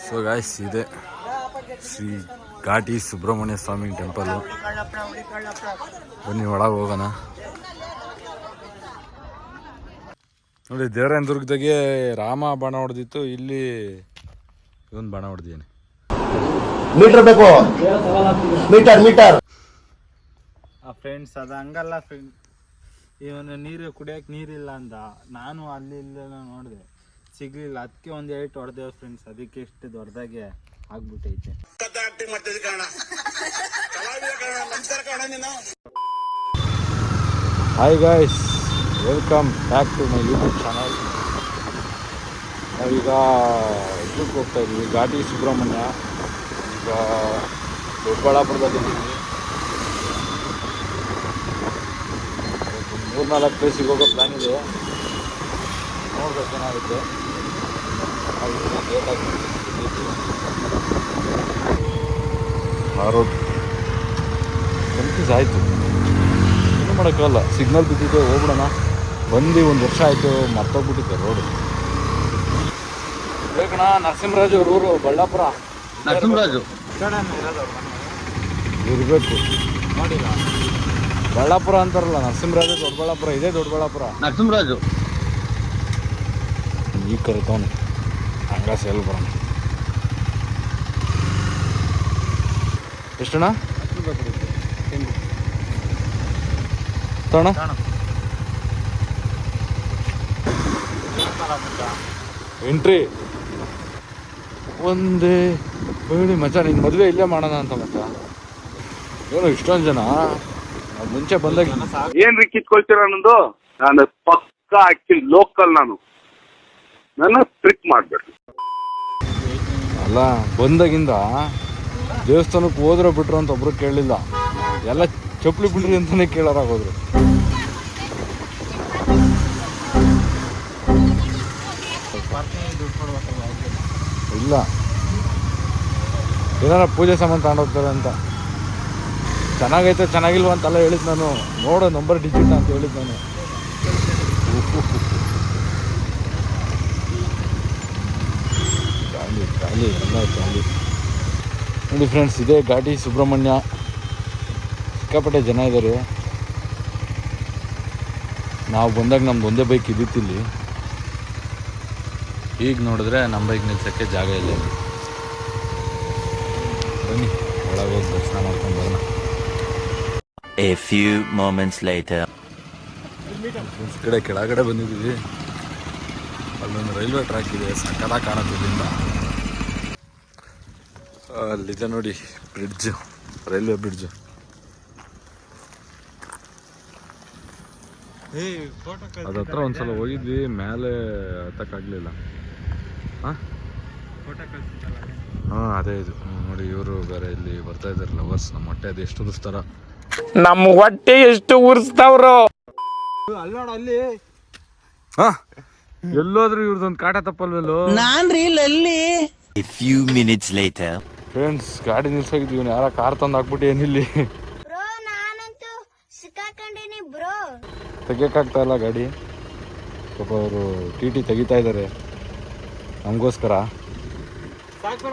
So guys ಇದೆ ಶ್ರೀ ಘಾಟಿ ಸುಬ್ರಹ್ಮಣ್ಯ ಸ್ವಾಮಿ temple. ಬನ್ನಿ ಒಳಗೆ ಹೋಗೋಣ. ನೋಡಿ ದೇವರಾಯನ ದುರ್ಗದಾಗೆ ರಾಮ ಬಾಣ ಹೊಡೆದಿತ್ತು, ಇಲ್ಲಿ ಇವನ್ ಬಾಣ ಹೊಡೆದಿದ್ದಾನೆ. ಮೀಟರ್ ಬೇಕು, ಮೀಟರ್ ಫ್ರೆಂಡ್ಸ್ ಅದು ಹಂಗಲ್ಲ ಫ್ರೆಂಡ್. ಇವನು ನೀರು ಕುಡಿಯೋಕೆ ನೀರಿಲ್ಲ ಅಂದ, ನಾನು ಅಲ್ಲಿ ಇಲ್ಲ ನೋಡಿದೆ ಸಿಗ್ಲಿಲ್ಲ, ಅದಕ್ಕೆ ಒಂದು 8 ಹೊಡೆದೇವ್ ಫ್ರೆಂಡ್ಸ್. ಅದಕ್ಕೆ ಇಷ್ಟು ದೊಡ್ಡದಾಗೆ ಆಗ್ಬಿಟ್ಟೈತೆ. Hi guys, welcome back to my YouTube channel. ನಾವೀಗ ಇದಕ್ಕೆ ಹೋಗ್ತಾ ಇದ್ದೀವಿ, ಘಾಟಿ ಸುಬ್ರಹ್ಮಣ್ಯ. ಈಗ ದೊಡ್ಡಬಳ್ಳಾಪುರದಲ್ಲಿದ್ದೀವಿ. 3-4 ಪ್ಲೇಸಿಗೆ ಹೋಗೋ ಪ್ಲ್ಯಾನ್ ಇದೆ, ನೋಡ್ಬೇಕು ಏನಾಗುತ್ತೆ. ರೋಡ್ ಕನ್ಫ್ಯೂಸ್ ಆಯಿತು, ಏನು ಮಾಡೋಕ್ಕಲ್ಲ. ಸಿಗ್ನಲ್ ಬಿದ್ದಿದೆ, ಹೋಗ್ಬಿಡೋಣ. ಬಂದು 1 ವರ್ಷ ಆಯಿತು, ಮರ್ತೋಗ್ಬಿಟ್ಟಿದ್ದೆ ರೋಡು. ಬೇಕಣ ನರಸಿಂಹರಾಜು ಅವ್ರ ಊರು ಬಳ್ಳಾಪುರ. ನರಸಿಂಹರಾಜು ಇರಬೇಕು, ನೋಡಿಲ್ಲ. ಬಳ್ಳಾಪುರ ಅಂತಾರಲ್ಲ, ನರಸಿಂಹರಾಜು ದೊಡ್ಡಬಳ್ಳಾಪುರ, ಇದೇ ದೊಡ್ಡಬಳ್ಳಾಪುರ. ನರಸಿಂಹರಾಜು ಈಗ ಕರಿತವನು ಹಂಗ ಸೇಲ್ ಬರೋಣ. ಎಷ್ಟಣ್ಣ ತೋಣ? ಎಂಟ್ರಿ ಒಂದೇ ಹೇಳಿ ಮಚ್ಚ, ನಿನ್ನ ಮದುವೆ ಇಲ್ಲೇ ಮಾಡೋಣ ಅಂತ ಮಚ್ಚ. ಏನು ಇಷ್ಟೊಂದು ಜನ? ಮುಂಚೆ ಬಂದಾಗ ಏನ್ರಿ ಕಿತ್ಕೊಳ್ತೀರ ಅನ್ನೋದು. ನಾನು ಪಕ್ಕ ಆಕ್ಚುಲಿ ಲೋಕಲ್, ನನ್ನ ಟ್ರಿಕ್ ಮಾಡ್ಬೇಡಿ. ಅಲ್ಲ, ಬಂದಾಗಿಂದ ದೇವಸ್ಥಾನಕ್ಕೆ ಹೋದ್ರೆ ಬಿಟ್ರು ಅಂತ ಒಬ್ರು ಕೇಳಲಿಲ್ಲ, ಎಲ್ಲ ಚಪ್ಪಲಿ ಬಿಡ್ರಿ ಅಂತಾನೆ ಕೇಳೋರಾಗೋದ್ರು. ಇಲ್ಲ, ಏನಾರ ಪೂಜೆ ಸಾಮಾನು ತಗೊಂಡೋಗ್ತಾರೆ ಅಂತ. ಚೆನ್ನಾಗೈತೆ ಚೆನ್ನಾಗಿಲ್ವ ಅಂತೆಲ್ಲ ಹೇಳಿದ್ದು ನಾನು. ನೋಡೋ ನಂಬರ್ ಡಿಜಿಟ್ ಅಂತ ಹೇಳಿದ್ದು ನಾನು. ಖಾಲಿ ಎಲ್ಲ ಖಾಲಿ. ನೋಡಿ ಫ್ರೆಂಡ್ಸ್, ಇದೇ ಘಾಟಿ ಸುಬ್ರಹ್ಮಣ್ಯ. ಸಿಕ್ಕಾಪಟ್ಟೆ ಜನ ಇದ್ದಾರೆ. ನಾವು ಬಂದಾಗ ನಮ್ದು ಒಂದೇ ಬೈಕ್ ಇದ್ದಿತ್ತಿಲ್ಲಿ. ಈಗ ನೋಡಿದ್ರೆ ನಮ್ಮ ಬೈಕ್ ನಿಲ್ಸೋಕ್ಕೆ ಜಾಗ ಇಲ್ಲ. ಬನ್ನಿ ಒಳಗೆ ಹೋಗಿ ದರ್ಶನ ಮಾಡ್ಕೊಂಡು ಬರೋಣ. A few moments later. Friends ಕಡೆ ಕೆಳಗಡೆ ಬಂದಿದ್ದೀವಿ. ಅಲ್ಲೊಂದು ರೈಲ್ವೆ ಟ್ರ್ಯಾಕ್ ಇದೆ, ಸಕ್ಕತ್ತಾಗಿ ಕಾಣುತ್ತಿದ್ದಿಂದ. ಅಲ್ಲಿದೆ ನೋಡಿ ಬ್ರಿಡ್ಜ್, ರೈಲ್ವೆ ಬ್ರಿಡ್ಜ್. ಅದತ್ರ ಒಂದ್ಸಲ ಹೋಗಿದ್ವಿ, ಮೇಲೆ ಹತ್ತಕ್ಕಾಗಲಿಲ್ಲ. ಹಾಂ ಅದೇ ಇದು ನೋಡಿ. ಇವರು ಬೇರೆ ಇಲ್ಲಿ ಬರ್ತಾ ಇದ್ದಾರೆ ಲವರ್ಸ್. ನಮ್ಮ ಹೊಟ್ಟೆ ಅದು ಎಷ್ಟು ಉರಿಸ್ತಾರ, ನಮ್ಮ ಹೊಟ್ಟೆ ಎಷ್ಟು ಉರ್ಸ್ತಾವ್ರು. ಅಲ್ಲಿ ಹಾಂ ಎಲ್ಲೋದ್ರೂ ಇವ್ರದೊಂದು ಕಾಟ ತಪ್ಪಲ್ವಲ್ಲೋ. A few minutes later. Friends, ಗಾಡಿ ನಿಲ್ಸಾಗಿದ್ವಿ, ಇವನು ಯಾರ ಕಾರ್ ತಂದು ಹಾಕ್ಬಿಟ್ಟು ಏನಿಲ್ಲಿ ತೆಗಿಯಕ್ಕಾಗ್ತಾ ಇಲ್ಲ ಗಾಡಿ. ಪಾಪ ಅವರು ಟಿ ತೆಗಿತಾ ಇದ್ದಾರೆ ನಮಗೋಸ್ಕರ. ಸಾಕು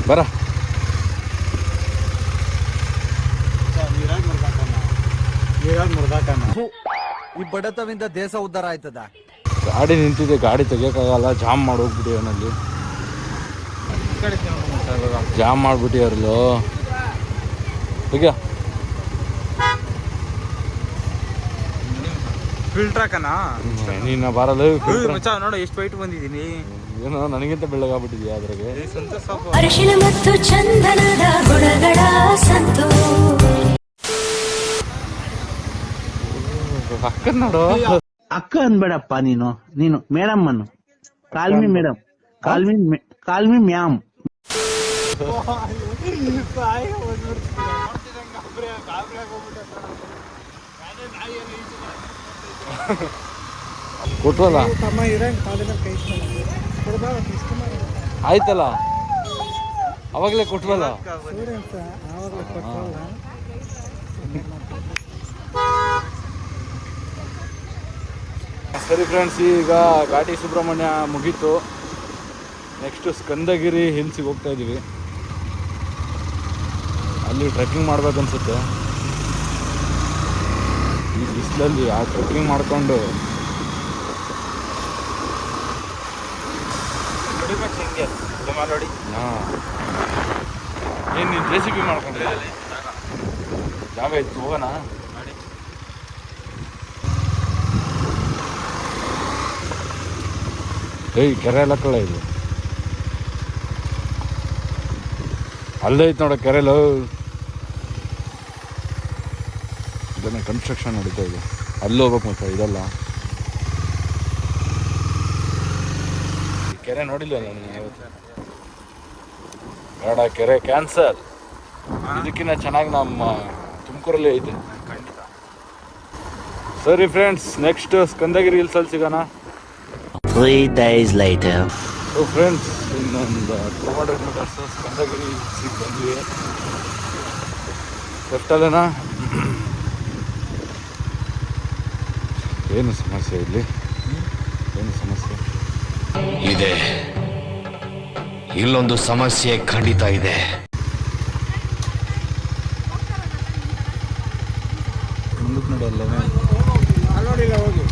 ಬರ. ಈ ಬಡತವಿಂದ ದೇಶ ಉದ್ಧಾರ ಆಯ್ತದ. ಗಾಡಿ ನಿಂತಿದೆ, ಗಾಡಿ ತೆಗಿಯೋಕ್ಕಾಗಲ್ಲ, ಜಾಮ್ ಮಾಡೋಗ್ಬಿಟ್ಟು ಅವನಲ್ಲಿ. ಜಾಮ್ ಮಾಡ್ಬಿಟ್ಟಿಯಾರಲ್ಲೋ. ತೆಗಿಯ ಫಿಲ್ಟರ್ ಹಾಕನ ನೀನು ಬರಲ್ಲ. ನೋಡು ಎಷ್ಟು ವೈಟ್ ಬಂದಿದ್ದೀನಿ. ಏನೋ ನನಗಿಂತ ಬೆಳ್ಳಗಾಗ್ಬಿಟ್ಟಿದ್ಯಾ ಅದ್ರಾಗೆ. ಅರಿಶಿನ ಮತ್ತು ಚಂದನದ ಗುಣಗಳ ಸಂತು. ಅಕ್ಕನ್ ನೋಡು. ಅಕ್ಕ ಅನ್ಬೇಡಪ್ಪ, ನೀನು ಮೇಡಮ್ ಅನ್ನು. Call me madam, call me ma'am. ಕೊಟ್ವಲ್ಲ ಆಯ್ತಲ್ಲ. ಅವಾಗಲೇ ಕೊಟ್ವಲ್ಲ. ಸರಿ ಫ್ರೆಂಡ್ಸ್, ಈಗ ಘಾಟಿ ಸುಬ್ರಹ್ಮಣ್ಯ ಮುಗೀತು. ನೆಕ್ಸ್ಟ್ ಸ್ಕಂದಗಿರಿ ಹಿಲ್ಸಿಗೆ ಹೋಗ್ತಾ ಇದ್ದೀವಿ. ಅಲ್ಲಿ ಟ್ರೆಕ್ಕಿಂಗ್ ಮಾಡ್ಬೇಕನ್ಸುತ್ತೆ ಈ ಬಿಸಿಲಲ್ಲಿ. ಆ ಟ್ರೆಕ್ಕಿಂಗ್ ಮಾಡಿಕೊಂಡು ನೋಡಿ. ಹಾಂ, ಏನು ನೀನು ರೆಸಿಪಿ ಮಾಡ್ಕೊಂಡ್ರೆ ಜಾಗ ಇತ್ತು, ಹೋಗೋಣ. ಏಯ್, ಕೆರೆ ಎಲ್ಲ ಕಳ್ಳ ಇದು. ಅಲ್ಲೇ ಐತೆ ನೋಡ ಕೆರೆಲು. ಇದನ್ನ ಕನ್ಸ್ಟ್ರಕ್ಷನ್ ನಡೀತಾ ಇದೆ. ಅಲ್ಲಿ ಹೋಗ್ಬೇಕು ಮತ್ತೆ. ಇದಲ್ಲ ಈ ಕೆರೆ ನೋಡಿಲ್ಲ ನಾನು ಯಾವತ್ತು. ಬೇಡ, ಕೆರೆ ಕ್ಯಾನ್ಸಲ್. ಇದಕ್ಕಿಂತ ಚೆನ್ನಾಗಿ ನಮ್ಮ ತುಮಕೂರಲ್ಲಿ ಐತೆ. ಸರಿ ಫ್ರೆಂಡ್ಸ್, ನೆಕ್ಸ್ಟ್ ಸ್ಕಂದಗಿರಿ ಹಿಲ್ಸಲ್ಲಿ ಸಿಗೋಣ. 3 days later. ಸೊ ಫ್ರೆಂಡ್ಸ್, ಇನ್ನೊಂದು 200 ಮೀಟರ್ಸ್ ಸ್ಕಂದಗಿರಿ ಹಿಲ್ಸಿಗೆ ಬಂದ್ವಿ. ಲೆಫ್ಟಲ್ಲೇನಾ? ಏನು ಸಮಸ್ಯೆ ಇಲ್ಲಿ? ಏನು ಸಮಸ್ಯೆ ಇದೆ? ಇಲ್ಲೊಂದು ಸಮಸ್ಯೆ ಖಂಡಿತ ಇದೆ. ಮುಂದಕ್ಕೆ ನೋಡಿ ಅಲ್ಲೇ ಹೋಗಿ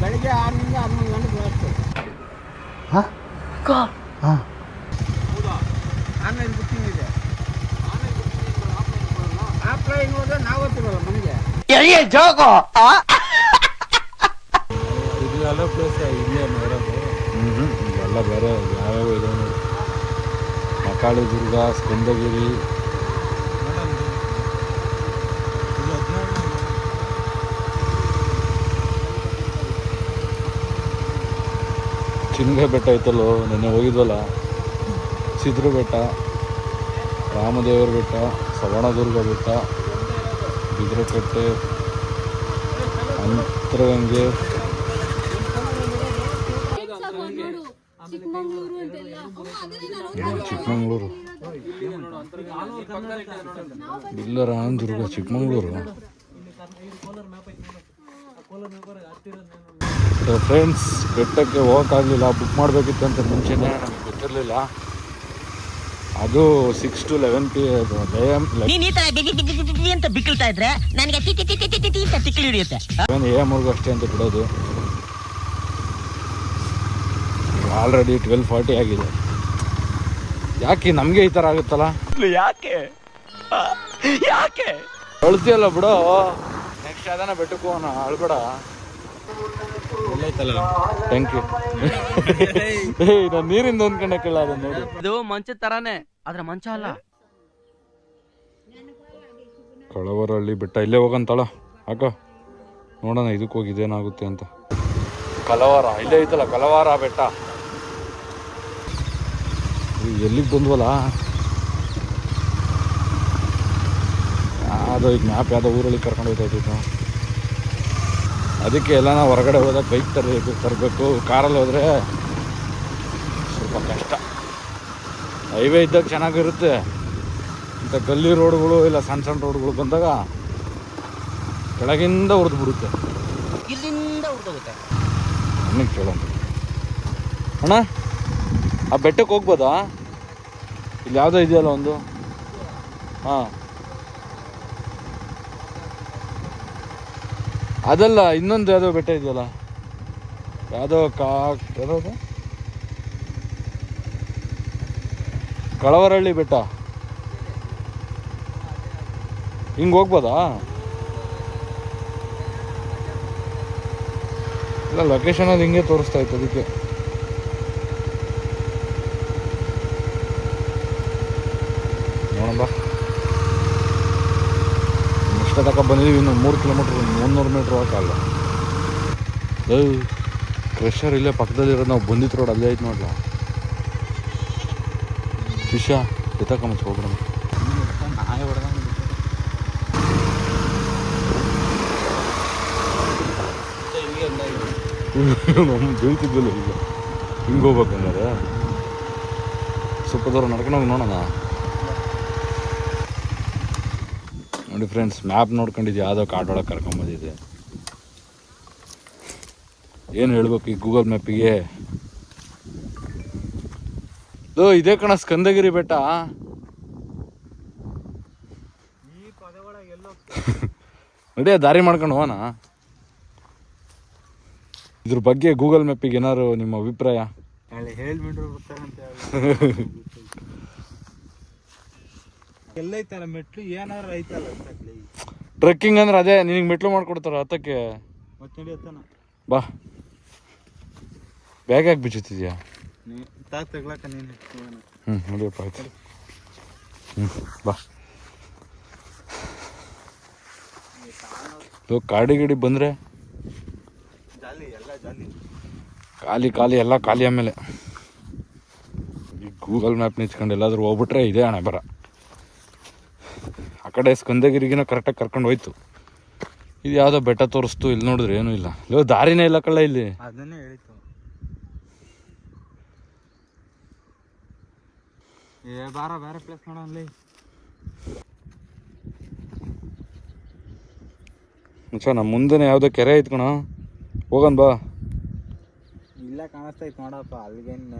ಬೆಳಿಗ್ಗೆ 6ರಿಂದ 11 ಗಂಟೆಗೆ ಬರ್ತದೆ. ಆನ್ಲೈನ್ ಬುಕ್ಕಿಂಗ್ ಇದೆ. ಆಫ್ಲೈನ್ ಹೋದ್ರೆ ನಾವು ಹೋಗ್ತೀವಲ್ಲ ಮನೆಗೆ. ಇದು ಹಲೋ ಪ್ಲೇಸ್ ಇಲ್ಲೇ ನೋಡೋದು. ಎಲ್ಲ ಬೇರೆ ಯಾವ್ಯಾವ ಇದೆ ನೋಡಿ. ಮಕಾಳಿ ದುರ್ಗ, ಸ್ಕಂದಗಿರಿ, ಚಿನ್ಗೆ ಬೆಟ್ಟ ಐತಲ್ಲೋ, ನೆನ್ನೆ ಹೋಗಿದ್ವಲ್ಲ. ಸಿದ್ರು ಬೆಟ್ಟ, ರಾಮದೇವರ ಬೆಟ್ಟ, ಸವಣದುರ್ಗ ಬೆಟ್ಟ, ಬಿದ್ರಕಟ್ಟೆ, ಅಂತರಗಂಗೆ, ಚಿಕ್ಕಮಂಗ್ಳೂರು, ಬಿಲ್ಲರಾಮದುರ್ಗ, ಚಿಕ್ಕಮಂಗ್ಳೂರು. ಫ್ರೆಂಡ್ಸ್, ಬೆಟ್ಟಕ್ಕೆ ಹೋಗೋಕ್ಕಾಗಲಿಲ್ಲ. ಬುಕ್ ಮಾಡಬೇಕಿತ್ತು ಅಂತ ಮುಂಚೆನೇ, ನಮಗೆ ಗೊತ್ತಿರಲಿಲ್ಲ. ಅದು 6 to 11 AM ನೀನ್ ಈ ತರ ಅಂತ ಬಿಕ್ಕಳ್ತಾ ಇದ್ರೆ ನನಗೆ ತಿಕ್ಕಿ ಹಿಡಿಯುತ್ತೆ. 11 AM ಅಷ್ಟೇ ಅಂತ ಬಿಡೋದು. ಆಲ್ರೆಡಿ 12:40 ಆಗಿದೆ. ಯಾಕೆ ನಮಗೆ ಈ ಥರ ಆಗುತ್ತಲ್ಲ? ಯಾಕೆ ಅಳ್ತೀಯಲ್ಲ ಬಿಡೋ. ನೆಕ್ಸ್ಟ್ ಯಾವ್ದಾನ ಬೆಟ್ಟಕ್ಕೆ ಹೋಗೋಣ, ಅಳ್ಬೇಡ. Thank you. ಏಯ್, ನಾನು ನೀರಿಂದ ಹೊಂದ್ಕೊಂಡೆ ಕೇಳ ಅದನ್ನ ನೋಡಿ. ಇದು ಮಂಚ ತರಾನೇ, ಆದ್ರೆ ಮಂಚ ಅಲ್ಲ. ಕಳವರಹಳ್ಳಿ ಬೆಟ್ಟ ಇಲ್ಲೇ ಹೋಗಂತಳ ಅಕ್ಕ. ನೋಡೋಣ ಇದಕ್ಕೆ ಹೋಗಿ ಇದೇನಾಗುತ್ತೆ ಅಂತ. ಕಲವಾರ ಇಲ್ಲೇ ಐತಲ್ಲ, ಕಲವಾರ ಬೆಟ್ಟ. ಎಲ್ಲಿಗೆ ಬಂದ್ವಲ್ಲ? ಯಾವುದೋ ಈಗ ಮ್ಯಾಪ್ ಯಾವುದೋ ಊರಲ್ಲಿ ಕರ್ಕೊಂಡು ಹೋಗ್ತಾ ಇದ್ದೀವಿ ನಾವು. ಅದಕ್ಕೆ ಎಲ್ಲ ನಾವು ಹೊರಗಡೆ ಹೋದಾಗ ಬೈಕ್ ತರಬೇಕು. ಕಾರಲ್ಲಿ ಹೋದರೆ ಸ್ವಲ್ಪ ಕಷ್ಟ. ಹೈವೇ ಇದ್ದಾಗ ಚೆನ್ನಾಗಿರುತ್ತೆ. ಇಂಥ ಗಲ್ಲಿ ರೋಡ್ಗಳು ಇಲ್ಲ ಸಣ್ಣ ಸಣ್ಣ ರೋಡ್ಗಳು ಬಂದಾಗ ಕೆಳಗಿಂದ ಉರಿದು ಬಿಡುತ್ತೆ. ಇಲ್ಲಿಂದ ಉರ್ದೋಗುತ್ತೆ. ನನಗೆ ಕೇಳೋಣ ಅಣ್ಣ, ಆ ಬೆಟ್ಟಕ್ಕೆ ಹೋಗ್ಬೋದಾ? ಇಲ್ಲಿ ಯಾವುದೋ ಇದೆಯಲ್ಲ ಒಂದು. ಹಾಂ, ಅದಲ್ಲ, ಇನ್ನೊಂದು ಯಾವುದೋ ಬೆಟ್ಟ ಇದೆಯಲ್ಲ, ಯಾವುದೋ ಯಾವುದೋ ಕಳವರಹಳ್ಳಿ ಬೆಟ್ಟ. ಹಿಂಗೆ ಹೋಗ್ಬೋದಾ? ಇಲ್ಲ, ಲೊಕೇಶನ್ ಅದು ಹಿಂಗೆ ತೋರಿಸ್ತಾ ಇತ್ತು. ಅದಕ್ಕೆ ನೋಡೋಣ. ಇಷ್ಟ ತಕ ಬಂದಿದ್ದೀವಿ. ಇನ್ನು 3 ಕಿಲೋಮೀಟ್ರ್ 300 ಮೀಟ್ರ್ ಹೋಗಲ್ಲ. ಕ್ರಷರ್ ಇಲ್ಲೇ ಪಕ್ಕದಲ್ಲಿರೋದು. ನಾವು ಬಂದಿತ್ತು ರೋಡ್ ಅಲ್ಲೇ ಐತೆ ನೋಡ್ಲ. ಶಿಷ್ಯ ಎತ್ತಕ ಮುಚ್ಚ ಹೋಗ್ಬಿಡ. ನಮ್ಮ ಬೀಳ್ತಿದ್ವಲ್ಲ ಈಗ. ಹಿಂಗೆ ಹೋಗ್ಬೇಕು ಹಂಗಾರೆ. ಸ್ವಲ್ಪ ದೂರ ನಡ್ಕೊಂಡು ಹೋಗಿ ನೋಡೋಣ. ನೋಡಿ ಫ್ರೆಂಡ್ಸ್, ಮ್ಯಾಪ್ ನೋಡ್ಕೊಂಡಿದ್ದು ಯಾವುದೋ ಕಾಡೊಳಗೆ ಕರ್ಕೊಂಬಂದಿದೆ. ಏನು ಹೇಳ್ಬೇಕು ಈ ಗೂಗಲ್ ಮ್ಯಾಪಿಗೆ? ಇದೇ ಕಣ ಸ್ಕಂದಗಿರಿ ಬೆಟ್ಟ. ನಡಿಯ ದಾರಿ ಮಾಡ್ಕೊಂಡು ಹೋಗೋಣ. ಇದ್ರ ಬಗ್ಗೆ ಗೂಗಲ್ ಮ್ಯಾಪಿಗೆ ಏನಾದ್ರು ನಿಮ್ಮ ಅಭಿಪ್ರಾಯ? ಹೇಳ್ಬಿಟ್ರು ಬರ್ತಾರಂತ ಎಲ್ಲೈತಲ್ಲ ಮೆಟ್ಲು, ಏನಾದ್ರು ಐತಲ್ಲ ಟ್ರೆಕ್ಕಿಂಗ್ ಅಂದ್ರೆ ಅದೇ, ನಿನಗೆ ಮೆಟ್ಲು ಮಾಡ್ಕೊಡ್ತಾರ ಹತ್ತಕ್ಕೆ. ಮತ್ತೆ ನಡಿಯತ್ತಾನ ಬಾ, ಬ್ಯಾಗ್ ಯಾಕೆ ಬಿಚ್ಚುತ್ತಿದ್ಯಾ? ತಗ್ಲಾಕ ನೀನು ನಡಿಯಪ್ಪ, ಆಯ್ತು. ಬಾ. ಕಾಡಿ ಗಿಡಿ ಬಂದರೆ ಜಾಲಿ ಎಲ್ಲ ಜಾಲಿ, ಖಾಲಿ ಎಲ್ಲ ಖಾಲಿ. ಆಮೇಲೆ ಈ ಗೂಗಲ್ ಮ್ಯಾಪ್ ನಿಂತ್ಕೊಂಡು ಎಲ್ಲಾದ್ರೂ ಹೋಗ್ಬಿಟ್ರೆ ಇದೇ ಹಣೆ ಬರ. ಆ ಕಡೆ ಸ್ಕಂದಗಿರಿಗಿನ ಕರೆಕ್ಟಾಗಿ ಕರ್ಕೊಂಡು ಹೋಯ್ತು. ಇದು ಯಾವುದೋ ಬೆಟ್ಟ ತೋರಿಸ್ತು, ಇಲ್ಲಿ ನೋಡಿದ್ರೆ ಏನೂ ಇಲ್ಲ. ದಾರಿನೇ ಇಲ್ಲ ಕಳ್ಳ ಇಲ್ಲಿ. ಅದನ್ನೇ ಹೇಳಿತು. ಬೇರೆ ಪ್ಲೇಸ್ ನೋಡಲ್ಲಿ. ನಮ್ಮ ಮುಂದೆನೇ ಯಾವುದೋ ಕೆರೆ ಐತ್ ಕಣ, ಹೋಗನ್ ಬಾ. ಇಲ್ಲ ಕಾಣಿಸ್ತೈತೆ ನೋಡಪ್ಪ, ಅಲ್ಲಿಗೇನು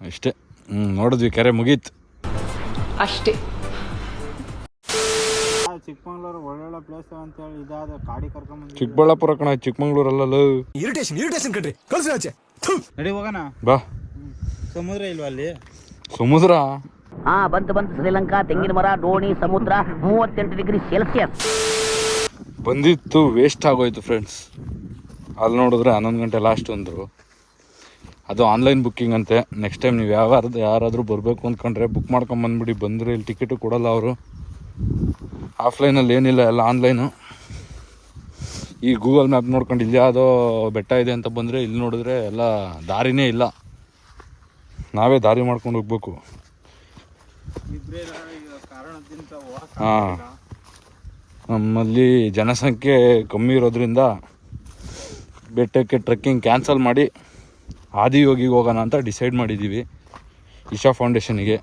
ಅಷ್ಟೇ. ನೋಡಿದ್ವಿ, ಕೆರೆ ಮುಗೀತು ಅಷ್ಟೇ. ಚಿಕ್ಕಮಂಗ್ಳೂರು ಒಳ್ಳೊಳ್ಳೆ ಪ್ಲೇಸ್ ಅಂತೇಳಿ ಇದಾದ ಕಾಡಿ ಕರ್ಕೊಂಬಂದು. ಚಿಕ್ಕಬಳ್ಳಾಪುರ ಕಣ, ಚಿಕ್ಕಮಂಗ್ಳೂರಲ್ಲ. ಇರಿಟೇಷನ್ ಕಣ್ರಿ, ಕಳ್ಸಿ ಆಚೆ. ನಡಿ ಹೋಗೋಣ. ಬಾ. ಸಮುದ್ರ ಇಲ್ವಾ ಅಲ್ಲಿ? ಸಮುದ್ರ ಬಂತು ಶ್ರೀಲಂಕಾ, ತೆಂಗಿನ ಮರ, ಡೋಣಿ, ಸಮುದ್ರ, 38 ಡಿಗ್ರಿ ಸೆಲ್ಸಿಯಸ್. ಬಂದಿತ್ತು, ವೇಸ್ಟ್ ಆಗೋಯ್ತು ಫ್ರೆಂಡ್ಸ್. ಅಲ್ಲಿ ನೋಡಿದ್ರೆ 11 ಗಂಟೆ ಲಾಸ್ಟ್ ಅಂದರು. ಅದು ಆನ್ಲೈನ್ ಬುಕ್ಕಿಂಗ್ ಅಂತೆ. ನೆಕ್ಸ್ಟ್ ಟೈಮ್ ನೀವು ಯಾರಾದರೂ ಬರಬೇಕು ಅಂದ್ಕೊಂಡ್ರೆ ಬುಕ್ ಮಾಡ್ಕೊಂಬಂದ್ಬಿಡಿ. ಬಂದರೆ ಇಲ್ಲಿ ಟಿಕೆಟು ಕೊಡೋಲ್ಲ ಅವರು. ಆಫ್ಲೈನಲ್ಲಿ ಏನಿಲ್ಲ, ಎಲ್ಲ ಆನ್ಲೈನು. ಈ ಗೂಗಲ್ ಮ್ಯಾಪ್ ನೋಡ್ಕೊಂಡು ಇಲ್ಲಿ ಯಾವುದೋ ಬೆಟ್ಟ ಇದೆ ಅಂತ ಬಂದರೆ ಇಲ್ಲಿ ನೋಡಿದ್ರೆ ಎಲ್ಲ ದಾರಿನೇ ಇಲ್ಲ. ನಾವೇ ದಾರಿ ಮಾಡ್ಕೊಂಡು ಹೋಗ್ಬೇಕು. ಹಾಂ, ನಮ್ಮಲ್ಲಿ ಜನಸಂಖ್ಯೆ ಕಮ್ಮಿ ಇರೋದ್ರಿಂದ ಬೆಟ್ಟಕ್ಕೆ ಟ್ರೆಕ್ಕಿಂಗ್ ಕ್ಯಾನ್ಸಲ್ ಮಾಡಿ ಆದಿಯೋಗಿಗೆ ಹೋಗೋಣ ಅಂತ ಡಿಸೈಡ್ ಮಾಡಿದ್ದೀವಿ. ಇಶಾ ಫೌಂಡೇಶನಿಗೆ.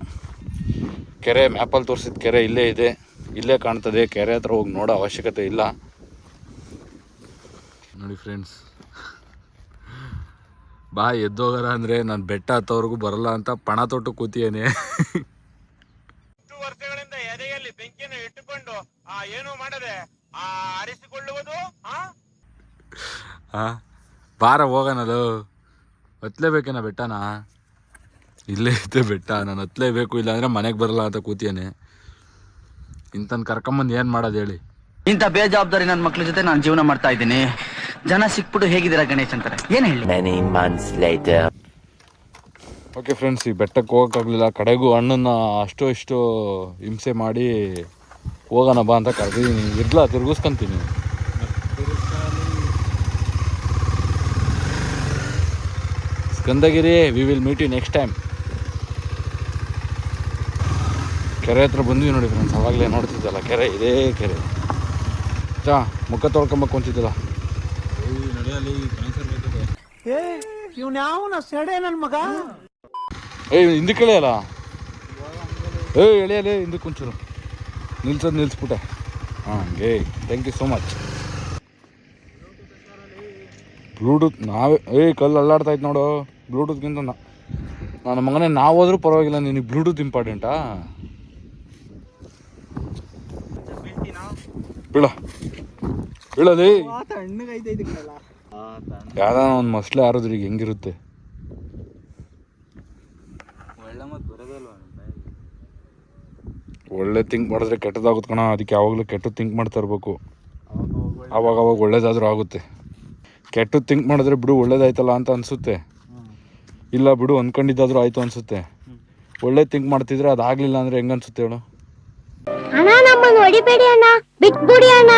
ಕೆರೆ ಮ್ಯಾಪಲ್ಲಿ ತೋರಿಸಿದ ಕೆರೆ ಇಲ್ಲೇ ಇದೆ, ಇಲ್ಲೇ ಕಾಣ್ತದೆ. ಕೆರೆ ಹತ್ರ ಹೋಗಿ ನೋಡೋ ಅವಶ್ಯಕತೆ ಇಲ್ಲ. ನೋಡಿ ಫ್ರೆಂಡ್ಸ್, ಬಾ ಎದ್ದೋಗಾರ ಅಂದರೆ ನಾನು ಬೆಟ್ಟ ಹತ್ತೋವರೆಗೂ ಬರಲ್ಲ ಅಂತ ಪಣ ತೊಟ್ಟು ಕೂತಿಯೇನೆ. ವರ್ಷಗಳಿಂದ ಎದೆಯಲ್ಲಿ ಬೆಂಕಿಯನ್ನು ಇಟ್ಟುಕೊಂಡು ಏನು ಮಾಡದೆ ಆರಿಸಿಕೊಳ್ಳುವುದು. ಬಾರ ಹೋಗೋಣದು. ಹತ್ಲೇಬೇಕೇನ ಬೆಟ್ಟನ? ಇಲ್ಲೇ ಐತೆ ಬೆಟ್ಟ, ನಾನು ಹತ್ಲೇಬೇಕು, ಇಲ್ಲಾಂದರೆ ಮನೆಗೆ ಬರಲ್ಲ ಅಂತ ಕೂತಿಯೇನೆ. ಇಂತನ್ ಕರ್ಕೊಂಬಂದು ಏನು ಮಾಡೋದು ಹೇಳಿ? ಇಂಥ ಬೇಜವಾಬ್ದಾರಿ ನನ್ನ ಮಕ್ಳ ಜೊತೆ ನಾನು ಜೀವನ ಮಾಡ್ತಾ ಇದ್ದೀನಿ. ಜನ ಸಿಕ್ಬಿಟ್ಟು ಹೇಗಿದ್ದೀರಾ ಗಣೇಶ್ ಅಂತಾರೆ. ಏನು ಹೇಳಿ? Many months later. Okay friends, ಈ ಬೆಟ್ಟಕ್ಕೆ ಹೋಗೋಕ್ಕಾಗಲಿಲ್ಲ. ಕಡೆಗೂ ಅಣ್ಣನ ಅಷ್ಟು ಇಷ್ಟು ಹಿಂಸೆ ಮಾಡಿ ಹೋಗೋಣ ಬಾ ಅಂತ ಕರೆದಿದ್ದೀನಿ. ಇರ್ಲ ತಿರ್ಗಿಸ್ಕೊಂತೀನಿ. Skandagiri, we will meet you next time. ಕೆರೆ ಹತ್ರ ಬಂದ್ವಿ ನೋಡಿ ಫ್ರೆಂಡ್ಸ್. ಅವಾಗಲೇ ನೋಡ್ತಿದ್ದಲ್ಲ ಕೆರೆ, ಇದೇ ಕೆರೆ. ಮುಖ ತೊಳ್ಕೊಂಬಕ್ಕೆ ಅಂತಿದ್ದಲ್ಲ. ಇವ್ನ ಸೆಡೆ ನನ್ನ ಮಗ. ಹಿಂದಕ್ಕೆ ಎಳೆಯಲ್ಲ. ಎಳೆಯಲೇ ಹಿಂದಕ್ಕೆ ಒಂಚೂರು ನಿಲ್ಸ್ಬಿಟ್ಟೆ. ಹಂಗೆ thank you so much. Bluetooth ನಾವೇ ಕಲ್ಲು ಅಲ್ಲಾಡ್ತಾಯ್ತು ನೋಡು. ಬ್ಲೂಟೂತ್ಗಿಂತ ನನ್ನ ಮಗನೇ ನಾವು ಹೋದ್ರೂ ಪರವಾಗಿಲ್ಲ, ನಿನಗೆ ಬ್ಲೂಟೂತ್ ಇಂಪಾರ್ಟೆಂಟಾ? ಬೀಳಲಿ. ಯಾವ್ದಾನ ಒಂದು ಮಸ್ಲೆ ಆರೋದ್ರಿಗೆ ಹೆಂಗಿರುತ್ತೆ? ಒಳ್ಳೆ ಥಿಂಕ್ ಮಾಡಿದ್ರೆ ಕೆಟ್ಟದಾಗುತ್ತೆ ಕಣ. ಅದಕ್ಕೆ ಯಾವಾಗಲೂ ಕೆಟ್ಟದ್ದು ಥಿಂಕ್ ಮಾಡ್ತಾ ಇರಬೇಕು. ಅವಾಗ ಒಳ್ಳೇದಾದ್ರೂ ಆಗುತ್ತೆ. ಕೆಟ್ಟದ್ದು ಥಿಂಕ್ ಮಾಡಿದ್ರೆ ಬಿಡು ಒಳ್ಳೇದಾಯ್ತಲ್ಲ ಅಂತ ಅನಿಸುತ್ತೆ. ಇಲ್ಲ ಬಿಡು ಅಂದ್ಕೊಂಡಿದ್ದಾದ್ರೂ ಆಯಿತು ಅನಿಸುತ್ತೆ. ಒಳ್ಳೆ ಥಿಂಕ್ ಮಾಡ್ತಿದ್ರೆ ಅದಾಗಲಿಲ್ಲ ಅಂದರೆ ಹೆಂಗನ್ಸುತ್ತೆ ಹೇಳು? ಅಣ್ಣ, ನಮ್ಮನ್ನು ಹೊಡಿಬೇಡಿ ಅಣ್ಣ, ಬಿಟ್ಬಿಡಿ ಅಣ್ಣ.